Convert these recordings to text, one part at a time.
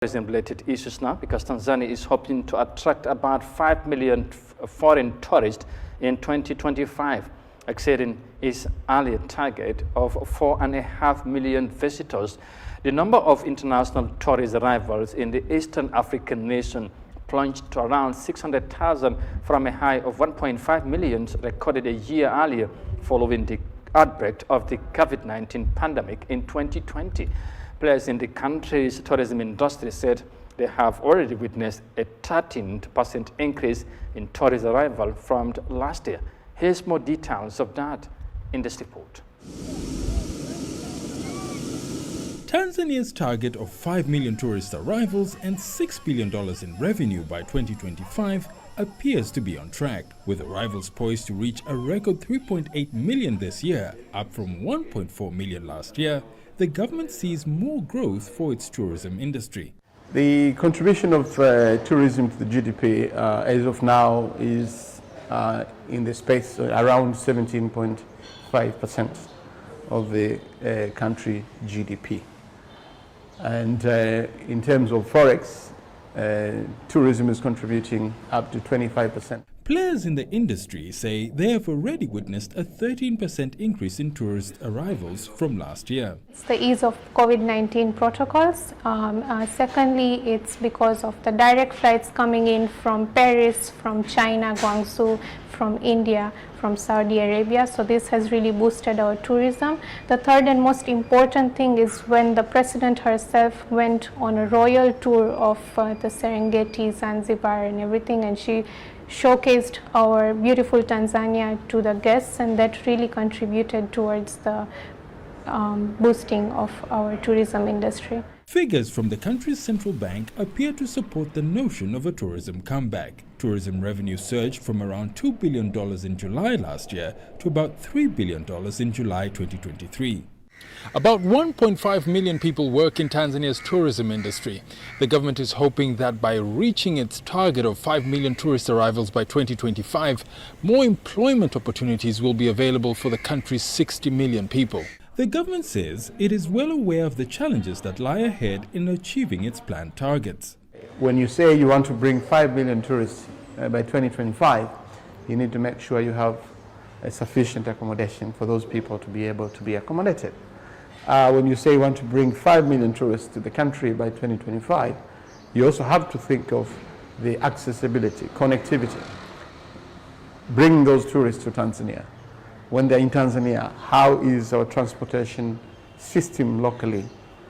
Tourism-related issues now, because Tanzania is hoping to attract about 5 million foreign tourists in 2025, exceeding its earlier target of 4.5 million visitors. The number of international tourist arrivals in the Eastern African nation plunged to around 600,000 from a high of 1.5 million recorded a year earlier following the outbreak of the COVID-19 pandemic in 2020. Players in the country's tourism industry said they have already witnessed a 13% increase in tourist arrival from last year. Here's more details of that in this report. Tanzania's target of 5 million tourist arrivals and $6 billion in revenue by 2025 appears to be on track, with arrivals poised to reach a record 3.8 million this year, up from 1.4 million last year. The government sees more growth for its tourism industry. The contribution of tourism to the GDP as of now is in the space around 17.5% of the country GDP. And in terms of forex, tourism is contributing up to 25%. Players in the industry say they have already witnessed a 13% increase in tourist arrivals from last year. It's the ease of COVID-19 protocols. Secondly, it's because of the direct flights coming in from Paris, from China, Guangzhou, from India, from Saudi Arabia. So this has really boosted our tourism. The third and most important thing is when the president herself went on a royal tour of the Serengeti, Zanzibar and everything, and she showcased our beautiful Tanzania to the guests, and that really contributed towards the boosting of our tourism industry. Figures from the country's central bank appear to support the notion of a tourism comeback. Tourism revenue surged from around $2 billion in July last year to about $3 billion in July 2023. About 1.5 million people work in Tanzania's tourism industry. The government is hoping that by reaching its target of 5 million tourist arrivals by 2025, more employment opportunities will be available for the country's 60 million people. The government says it is well aware of the challenges that lie ahead in achieving its planned targets. When you say you want to bring 5 million tourists by 2025, you need to make sure you have a sufficient accommodation for those people to be able to be accommodated. When you say you want to bring 5 million tourists to the country by 2025, you also have to think of the accessibility, connectivity, bringing those tourists to Tanzania. When they're in Tanzania, how is our transportation system locally,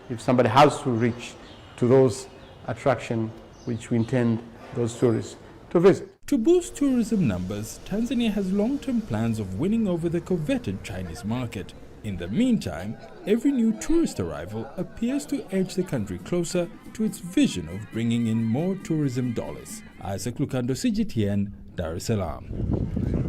if somebody has to reach to those attractions which we intend those tourists to visit. To boost tourism numbers, Tanzania has long-term plans of winning over the coveted Chinese market. In the meantime, every new tourist arrival appears to edge the country closer to its vision of bringing in more tourism dollars. Isaac Lukando, CGTN, Dar es Salaam.